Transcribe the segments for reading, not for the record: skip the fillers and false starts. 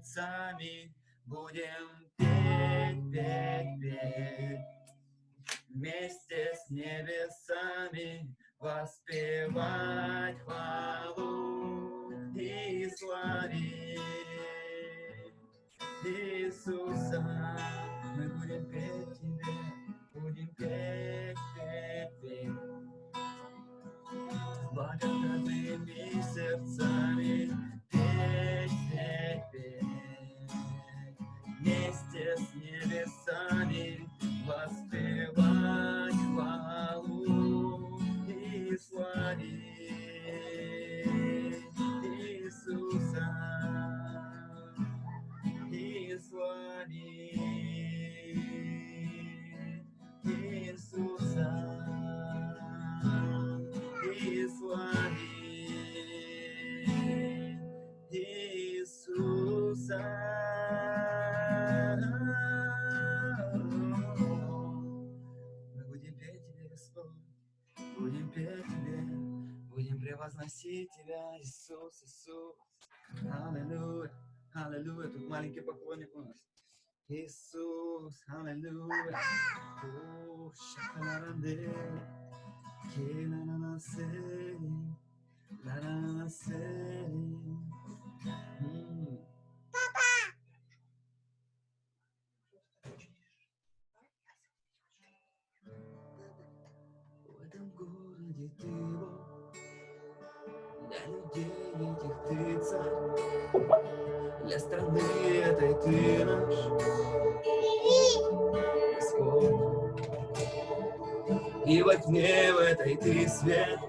сердцами будем петь, петь, петь. Вместе с небесами воспевать хвалу и славить Иисуса. Мы будем петь Тебе, будем петь, петь, петь. С благодарными сердцами петь, петь, петь. Вместе с небесами воспевать хвалу и славить Иисуса. И славить Иисуса. И славить Иисуса. Мы будем петь Тебе, Господь, будем петь Тебе, будем превозносить Тебя, Иисус, Иисус. Аллилуйя, аллилуйя. Тут маленький поклонник у нас. Иисус, аллилуйя. О, шаханаранде, кинананасери, лананасери. В этом городе Ты Бог, для людей этих Ты царь, для страны этой Ты наш Господь. И во тьме в этой Ты свет,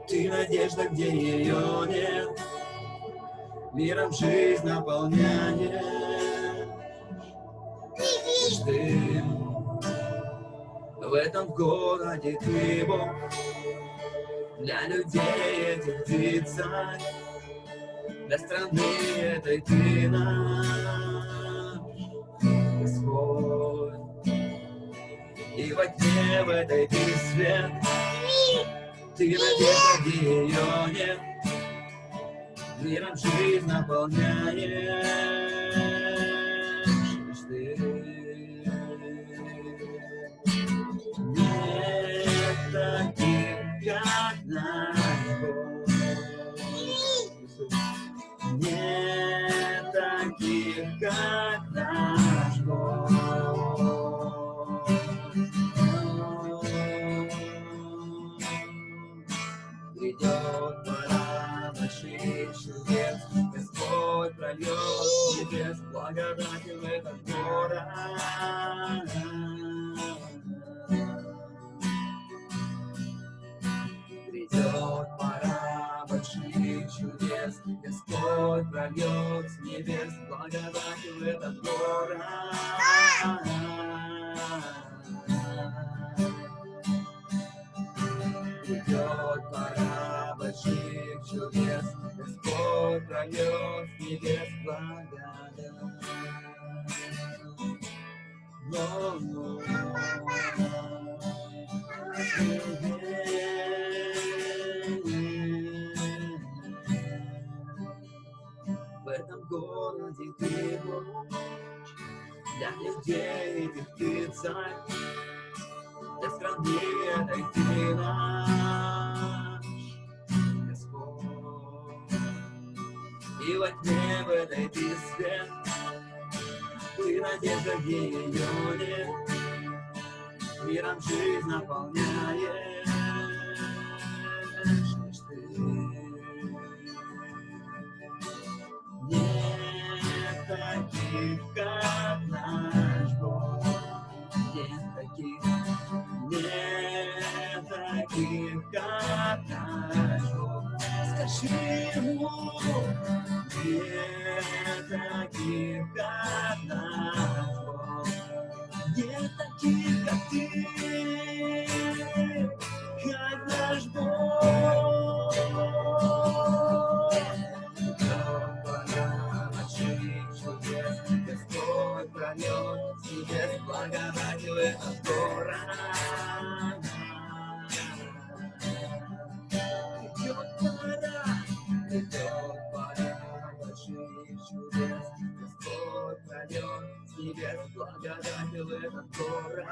Ты надежда, где ее нет, миром жизнь наполняешь Ты. В этом городе Ты Бог, для людей этих Ты царь, для страны этой Ты наш Господь. И во тьме в этой Ты свет, Ты надежда, где ее нет, миром жизнь наполняешь Ты. Нет таких, как наш Бог. Нет таких, как наш Бог. Придет пора больших чудес, Господь прольет с небес благодати в этот город. Придет пора больших чудес, Господь прольет с небес благодати в этот город. Придет пора больших чудес, Господь прольет с небес благодать. В этом городе Ты Бог, для людей этих Ты царь, для страны этой Ты наш Господь. И во тьме в этой Ты свет, Ты надежда, где ее нет, миром жизнь наполняешь лишь Ты. Нет таких, как наш Бог. Нет таких, как наш Бог. Скажи Ему, нет таких, как наш Бог. Нет таких, как Ты, как наш Бог. Господь прольет с небес благодати в этот город. Придет пора больших чудес, Господь пролет с небес благодать в этот город.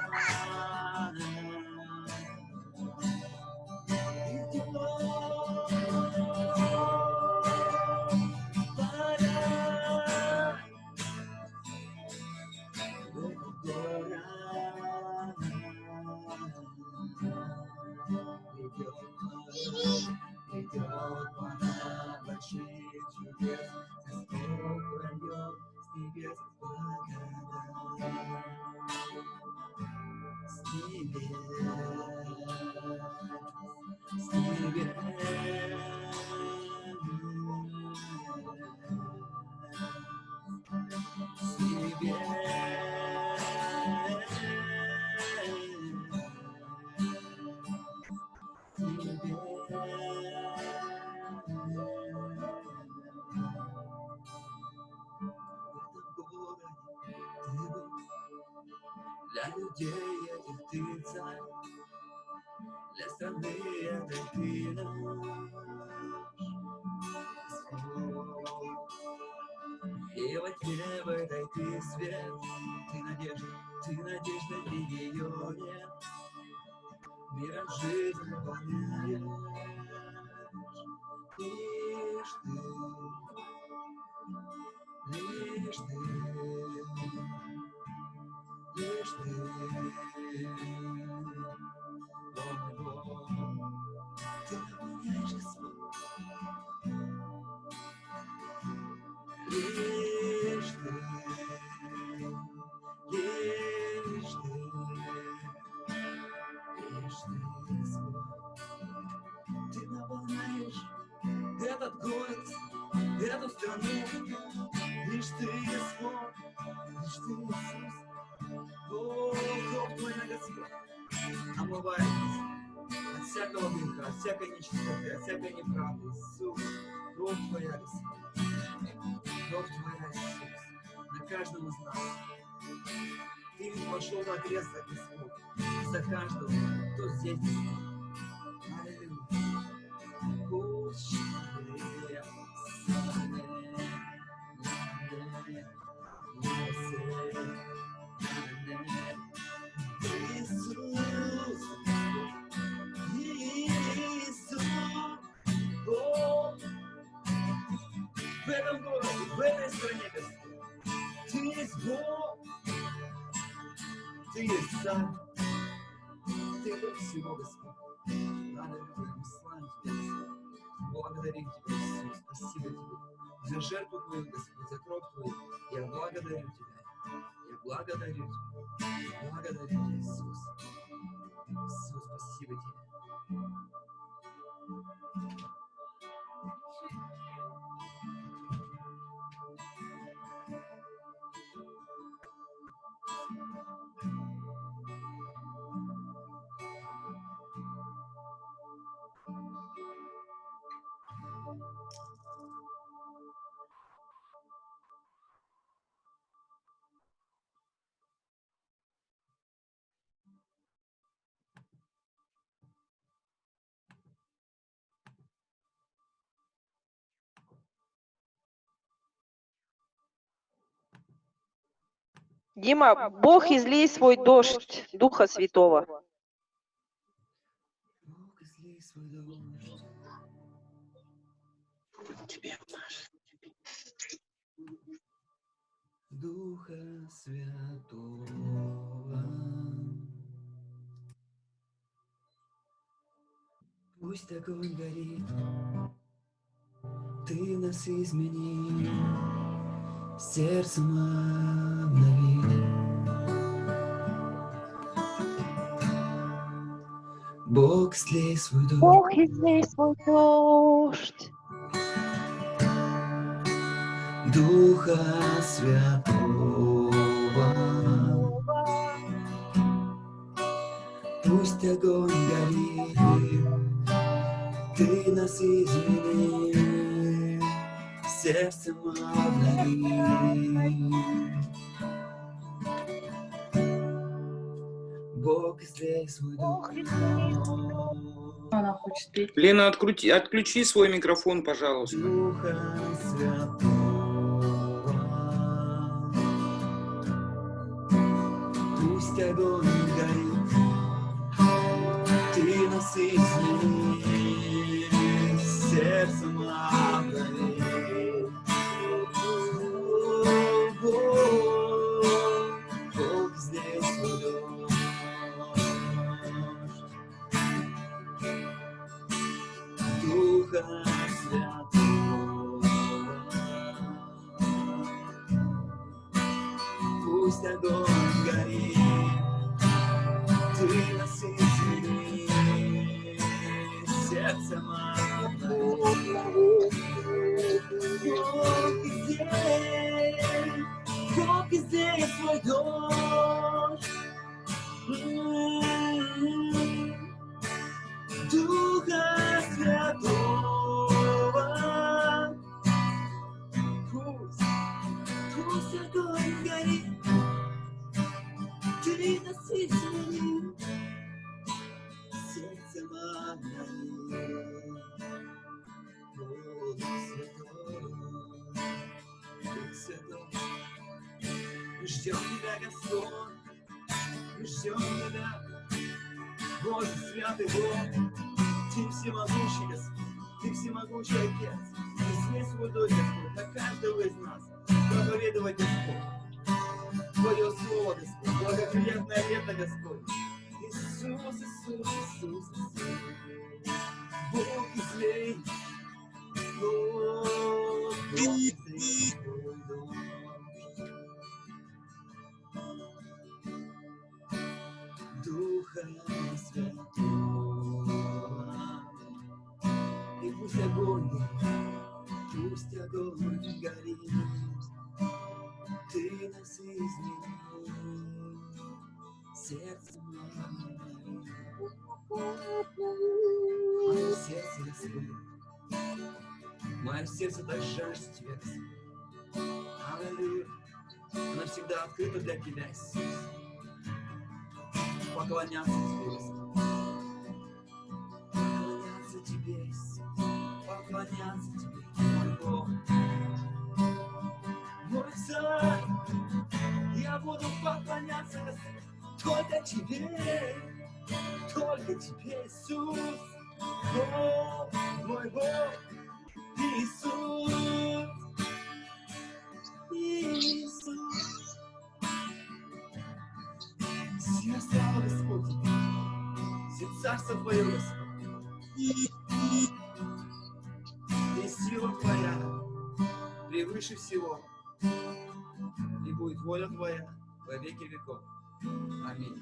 Идет пора больших чудес, Господь прольет с небес благодать. С небес, с небес, с небес. Для людей этих ты царь, для страны этой ты наш Господь. И во тьме в этой ты свет, ты надежда в регионе, миром жизнь наполняешь. Лишь ты, лишь ты, лишь ты, ты наполняешь, Господь. Лишь ты, лишь ты, Господь. Ты наполняешь этот город, эту страну. Лишь ты, Господь, лишь ты, Иисус. О, кровь твоя, Господь, омывает нас от всякого греха, от всякой нечистоты, от всякой неправды. Иисус, кровь твоя, Господь, кровь твоя, Иисус, на каждом из нас. Ты пошел на крест, Господь, за каждого, кто здесь, Господь. Аллилуйя. В этом городе, в этой стране, Господь, ты есть Бог, ты есть Царь, ты Бог всего, Господь. Аллилуйя, мы славим Тебя, Господь. Благодарим Тебя, Иисус, спасибо Тебе за жертву Твою, Господь, за кровь Твою. Я благодарю Тебя, я благодарю Тебя, благодарю Тебя, Иисус. Иисус, спасибо Тебе. Дима, Бог излей свой дождь Духа Святого. Бог, излей свой дождь. Тебе. Духа Святого. Пусть огонь горит, Ты нас измени, сердцем обнови. Бог, излей свой дождь. Бог излей свой дождь. Духа Святого. Пусть огонь горит, Ты нас измени, сердцем обнови. Бог, излей свой дух. Она хочет петь. Лена, отключи свой микрофон, пожалуйста. Духа Святого. Пусть огонь горит, ты насыщенный сердцем обгорит. Бог здесь свой Духа Святого. Пусть огонь горит, ты насыщенный сердцем обгорит. Бог здесь свой дождь. Духа Святого. Пусть огонь горит, ты насыщенный сердцем обгорит. Дух Святой, мы ждем тебя, Господь, мы ждем тебя, Боже святый Бог, ты всемогущий Господь, ты всемогущий Отец, изли свой дочь, Господь, на каждого из нас проповедовать, Господь, Твое Слово, Господь, благоприятное лето, Господь. Иисус, Иисус, Иисус, Иисус, Бог излей, Бог излей свой дом. Духа Святого. И пусть огонь горит, ты насыщенный сердцем мое сердце, Господь, мое сердце так жаждет тебя, Господь. Аллилуйя. Оно всегда открыто для тебя, Иисус. Поклоняться тебе, Господь. Поклоняться тебе, Иисус. Поклоняться тебе, мой Бог. Мой Царь, я буду поклоняться, Господь, только тебе, Иисус. Бог, мой Бог, Иисус. Иисус. Вся слава, Господь, все царство Твое, Господь, и сила Твоя превыше всего, и будет воля Твоя во веки веков. Аминь.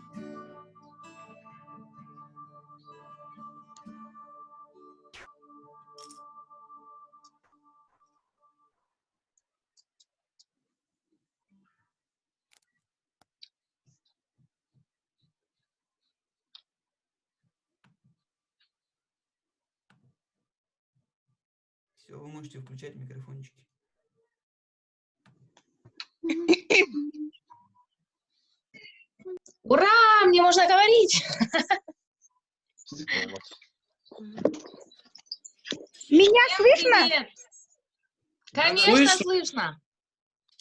Все, вы можете включать микрофончики. Ура! Мне можно говорить! Меня слышно? Привет! Конечно, слышно.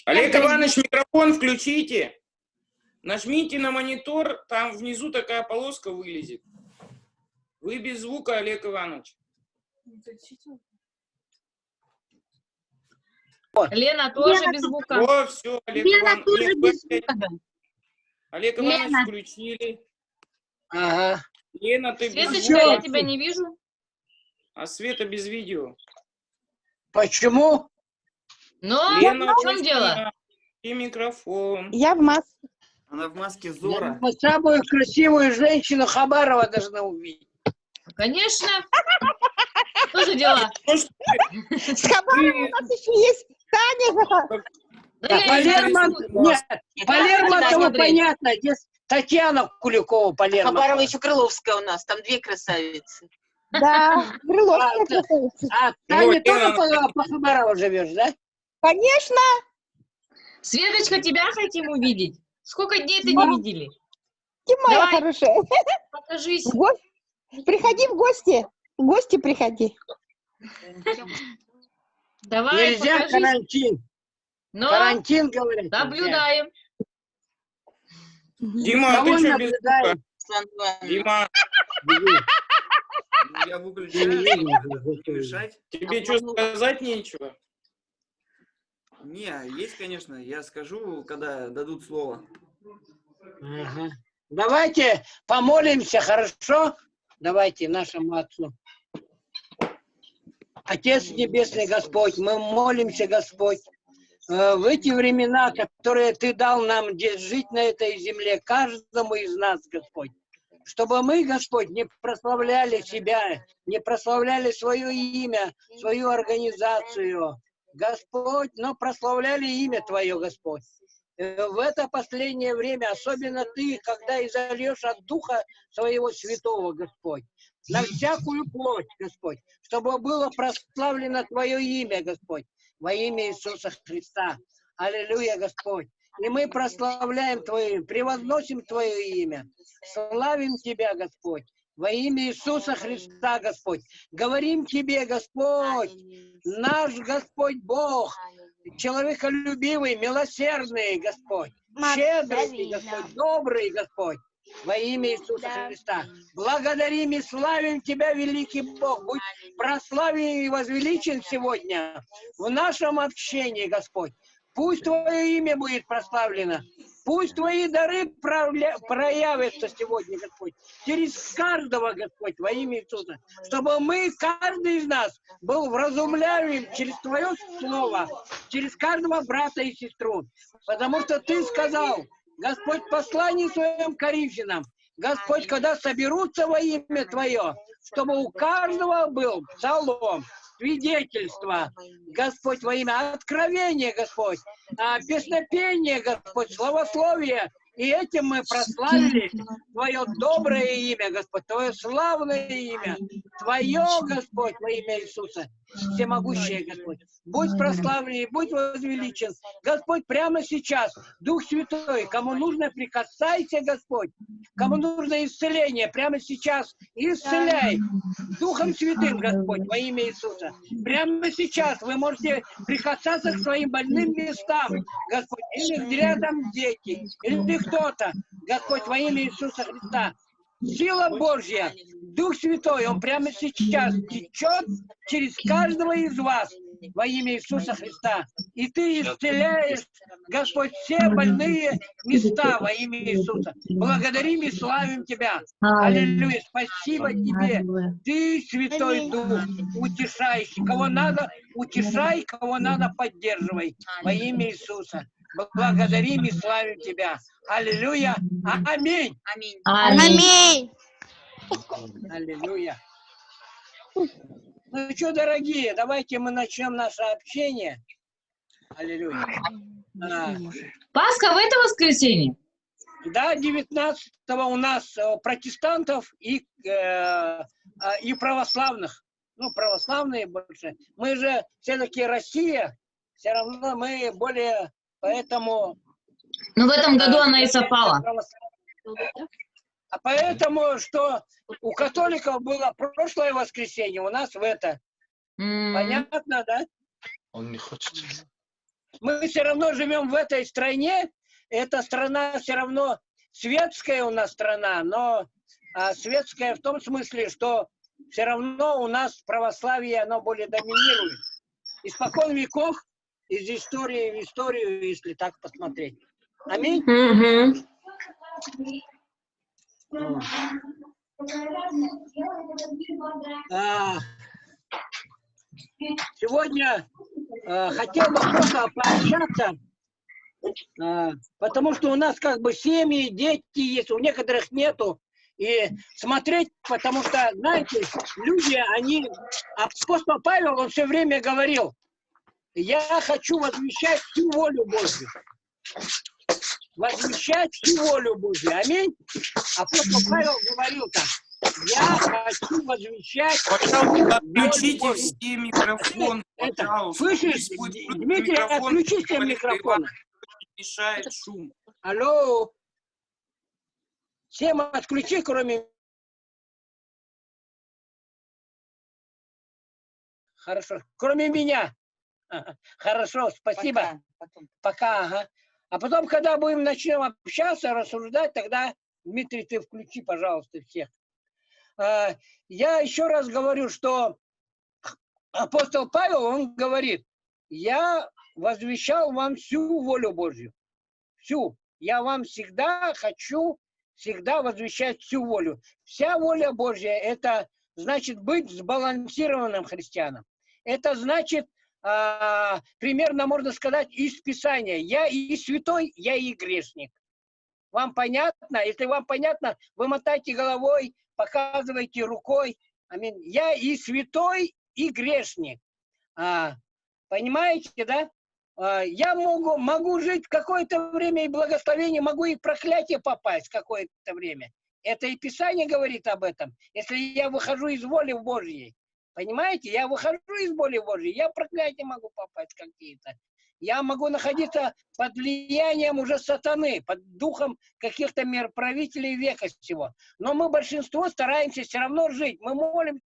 Олег Иванович, микрофон включите. Нажмите на монитор, там внизу такая полоска вылезет. Вы без звука, Олег Иванович. Лена тоже без звука. О, все, Олег Иванович. Олег Иванович, Лена. включили. Ага. Лена, ты без Светочка, звука, я тебя не вижу. а Света без видео. Почему? Но Лена, в чем дело? и микрофон. Я в маске. Она в маске Зора. Самую красивую женщину Хабарова должна увидеть. Конечно. Что за дела? Может, С Хабаровым у нас еще есть Таня. Да я не Лермонтов, рисую. нет, по Лермонтову смотри. понятно, здесь Татьяна Куликова по Лермонтову. Хабарова еще Крыловская у нас, там две красавицы. Да, Крыловская красавица. А Таня Вот, тоже Лена. по Хабарову живешь, да? Конечно. Светочка, тебя хотим увидеть. Сколько дней ты не видели? Ты моя Давай. хорошая. Покажись. Приходи в гости. В гости приходи. Давай, Нельзя, покажись. карантин. Но Карантин, говорят. нельзя. наблюдаем. Дима, а ты Кого что без звука? наблюдаем? Руслан Иванович. Дима, Ну, я выключаю, чтобы мешать. тебе что сказать нечего? Не, есть, конечно, я скажу, когда дадут слово. Ага. Давайте помолимся, хорошо? Давайте нашему Отцу. Отец Небесный Господь, мы молимся, Господь, в эти времена, которые Ты дал нам жить на этой земле, каждому из нас, Господь, чтобы мы, Господь, не прославляли себя, не прославляли свое имя, свою организацию, Господь, но прославляли имя Твое, Господь. В это последнее время, особенно Ты, когда изольешь от Духа Своего Святого, Господь, на всякую плоть, Господь, чтобы было прославлено Твое имя, Господь, во имя Иисуса Христа. Аллилуйя, Господь. И мы прославляем Твое имя, превозносим Твое имя, славим Тебя, Господь, во имя Иисуса Христа, Господь. Говорим Тебе, Господь, наш Господь Бог, человеколюбивый, милосердный, Господь, щедрый, Господь, добрый, Господь, во имя Иисуса Христа. Благодарим и славим Тебя, великий Бог. Будь прославлен и возвеличен сегодня в нашем общении, Господь. Пусть Твое имя будет прославлено. Пусть Твои дары проявятся сегодня, Господь, через каждого, Господь, во имя Иисуса. Чтобы мы, каждый из нас, был вразумляем через Твое Слово, через каждого брата и сестру. Потому что Ты сказал, Господь, в послании Своем Коринфянам, Господь, когда соберутся во имя Твое, чтобы у каждого был псалом, свидетельство, Господь, во имя откровения, Господь, песнопение, Господь, славословие. И этим мы прославили Твое доброе имя, Господь, Твое славное имя, Твое, Господь, во имя Иисуса, всемогущее, Господь. Будь прославлен и будь возвеличен. Господь, прямо сейчас, Дух Святой, кому нужно, прикасайся, Господь. Кому нужно исцеление, прямо сейчас исцеляй Духом Святым, Господь, во имя Иисуса. Прямо сейчас вы можете прикасаться к своим больным местам, Господь, или рядом дети, или кто-то, Господь, во имя Иисуса Христа. Сила Божья, Дух Святой, Он прямо сейчас течет через каждого из вас во имя Иисуса Христа. И Ты исцеляешь, Господь, все больные места во имя Иисуса. Благодарим и славим Тебя. Аллилуйя. Спасибо Тебе. Ты, Святой Дух, утешающий. Кого надо, утешай, кого надо, поддерживай во имя Иисуса. Благодарим и славим Тебя. Аллилуйя. Аминь. Аминь. Аминь. Аллилуйя. Ну что, дорогие, давайте мы начнем наше общение. Аллилуйя. Пасха в это воскресенье? Да, 19-го у нас протестантов и православных. Ну, православные больше. Мы же все-таки Россия, все равно мы более, поэтому... Ну, в этом году она и совпала. А поэтому, что у католиков было прошлое воскресенье, у нас в это. Понятно, да? Он не хочет. Мы все равно живем в этой стране. Эта страна все равно светская у нас страна, но светская в том смысле, что все равно у нас православие, оно более доминирует. Испокон веков, из истории в историю, если так посмотреть. Аминь. Сегодня хотел бы просто пообщаться, потому что у нас как бы семьи, дети есть, у некоторых нету. И смотреть, потому что, знаете, люди, они... Апостол Павел, он все время говорил, я хочу возвещать всю волю Божью. Возвещать всю волю Божью. Аминь. Апостол Павел говорил так. Я хочу возвещать... Пожалуйста, отключите все микрофоны, пожалуйста. Слышишь, Дмитрий, отключи все микрофоны. Мешает шум. Алло. Всем отключи, кроме... Хорошо. Кроме меня. Хорошо, спасибо. Пока, ага. А потом, когда начнем общаться, рассуждать, тогда, Дмитрий, ты включи, пожалуйста, всех. Я еще раз говорю, что апостол Павел, он говорит, я возвещал вам всю волю Божью. Всю. Я вам всегда хочу, всегда возвещать всю волю. Вся воля Божья, это значит быть сбалансированным христианом. Это значит, примерно можно сказать, из Писания. Я и святой, я и грешник. Вам понятно? Если вам понятно, вы мотайте головой, показывайте рукой. Аминь. Я и святой, и грешник. Понимаете, да? Я могу жить какое-то время и благословение, могу и в проклятие попасть какое-то время. Это и Писание говорит об этом. Если я выхожу из воли Божьей. Понимаете? Я выхожу из воли Божьей, я в проклятие могу попасть какие-то. Я могу находиться под влиянием уже сатаны, под духом каких-то правителей века всего. Но мы большинство стараемся все равно жить. Мы молимся